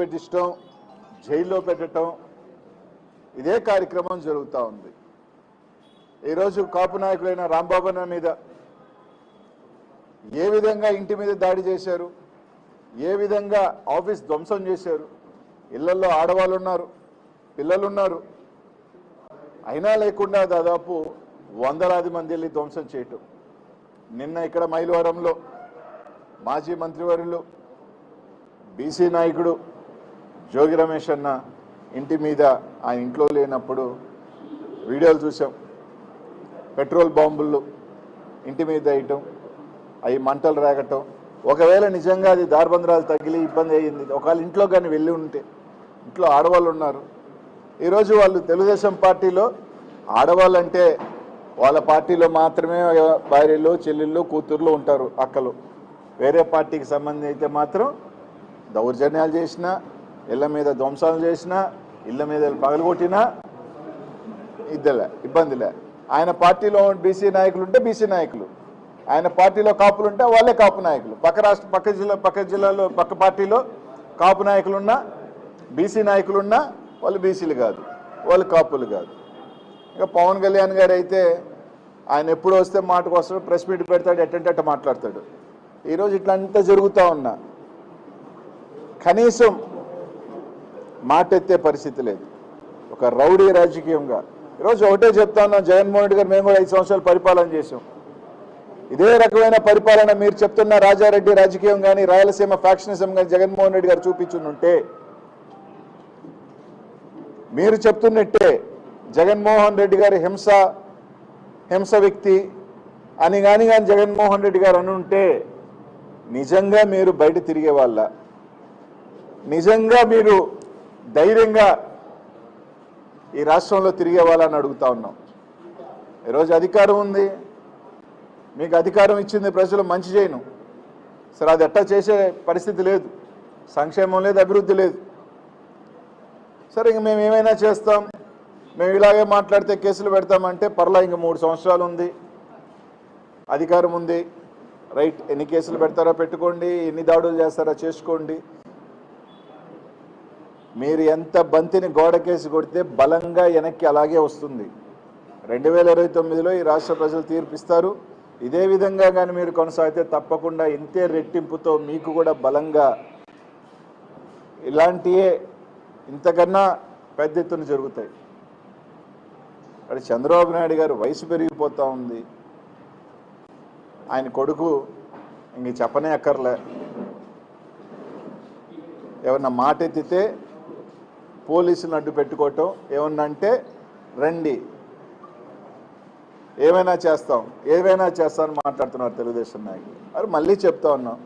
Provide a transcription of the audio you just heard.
పెట్టించడం, జైల్లో పెట్టడం, ఇదే కార్యక్రమం జరుగుతూ ఉంది. ఈరోజు కాపు నాయకులైన రాంబాబన్న మీద ఏ విధంగా ఇంటి మీద దాడి చేశారు, ఏ విధంగా ఆఫీస్ ధ్వంసం చేశారు. ఇళ్లలో ఆడవాళ్ళు ఉన్నారు, పిల్లలు ఉన్నారు, అయినా లేకుండా దాదాపు వందలాది మంది వెళ్ళి ధ్వంసం చేయటం. నిన్న ఇక్కడ మైలవరంలో మాజీ మంత్రివర్యులు బీసీ నాయకుడు జోగి రమేష్ అన్న ఇంటి మీద ఆయన ఇంట్లో లేనప్పుడు వీడియోలు చూసాం. పెట్రోల్ బాంబులు ఇంటి మీద వేయటం, అవి మంటలు రేగటం. ఒకవేళ నిజంగా అది దార్బంధరాలు తగిలి ఇబ్బంది అయ్యింది, ఒకవేళ ఇంట్లో కానీ వెళ్ళి ఉంటే, ఇంట్లో ఆడవాళ్ళు ఉన్నారు. ఈరోజు వాళ్ళు తెలుగుదేశం పార్టీలో ఆడవాళ్ళు అంటే వాళ్ళ పార్టీలో మాత్రమే భార్యలు, చెల్లెళ్ళు, కూతుర్లు ఉంటారు, అక్కలు. వేరే పార్టీకి సంబంధించి అయితే మాత్రం దౌర్జన్యాలు చేసినా, ఇళ్ల మీద ధ్వంసాలు చేసినా, ఇళ్ల మీద పగలగొట్టినా ఇబ్బందిలే. ఆయన పార్టీలో బీసీ నాయకులు ఉంటే బీసీ నాయకులు, ఆయన పార్టీలో కాపులు ఉంటే వాళ్ళే కాపు నాయకులు. పక్క జిల్లాలో పక్క పార్టీలో కాపు నాయకులున్నా, బీసీ నాయకులున్నా వాళ్ళు బీసీలు కాదు, వాళ్ళు కాపులు కాదు. ఇక పవన్ కళ్యాణ్ గారు అయితే ఆయన ఎప్పుడు వస్తే మాటకు వస్తాడు, ప్రెస్ మీట్ పెడతాడు, ఎట్టంటే మాట్లాడతాడు. ఈరోజు ఇట్లంతా జరుగుతూ ఉన్నా కనీసం మాట ఎత్తే పరిస్థితి లేదు. ఒక రౌడీ రాజకీయంగా ఈరోజు ఒకటే చెప్తా ఉన్నాం, జగన్మోహన్ రెడ్డి గారు మేము కూడా 5 సంవత్సరాలు పరిపాలన చేసాం. ఇదే రకమైన పరిపాలన మీరు చెప్తున్న రాజారెడ్డి రాజకీయం కానీ, రాయలసీమ ఫ్యాక్షనిజం కానీ జగన్మోహన్ రెడ్డి గారు చూపించుంటే, మీరు చెప్తున్నట్టే జగన్మోహన్ రెడ్డి గారు హింస వ్యక్తి అని కానీ జగన్మోహన్ రెడ్డి గారు అనుంటే నిజంగా మీరు బయట తిరిగే వాళ్ళ, నిజంగా మీరు ధైర్యంగా ఈ రాష్ట్రంలో తిరిగే వాళ్ళని అడుగుతా ఉన్నాం. ఈరోజు అధికారం ఉంది, మీకు అధికారం ఇచ్చింది ప్రజలు, మంచి చేయను సరే, అది ఎట్టా చేసే పరిస్థితి లేదు, సంక్షేమం లేదు, అభివృద్ధి లేదు. సరే ఇంక మేము ఏమైనా చేస్తాం, మేము ఇలాగే మాట్లాడితే కేసులు పెడతామంటే పర్లా, ఇంక 3 సంవత్సరాలు ఉంది, అధికారం ఉంది, రైట్. ఎన్ని కేసులు పెడతారో పెట్టుకోండి, ఎన్ని దాడులు చేస్తారో చేసుకోండి. మీరు ఎంత బంతిని గోడకేసి కొడితే బలంగా వెనక్కి అలాగే వస్తుంది. 2029లో ఈ రాష్ట్ర ప్రజలు తీర్పిస్తారు. ఇదే విధంగా కానీ మీరు కొనసాగితే తప్పకుండా ఇంతే రెట్టింపుతో మీకు కూడా బలంగా ఇలాంటియే ఇంతకన్నా పెద్ద ఎత్తున జరుగుతాయి. అక్కడ చంద్రబాబు నాయుడు గారు వయసు పెరిగిపోతూ ఉంది, ఆయన కొడుకు ఇంక చెప్పనే అక్కర్లే. ఏమన్నా మాట ఎత్తితే పోలీసులను అడ్డు పెట్టుకోవటం, ఏమన్నా అంటే రండి ఏమైనా చేస్తాం అని మాట్లాడుతున్నారు తెలుగుదేశం నాయకులు. మరి మళ్ళీ చెప్తా ఉన్నాం,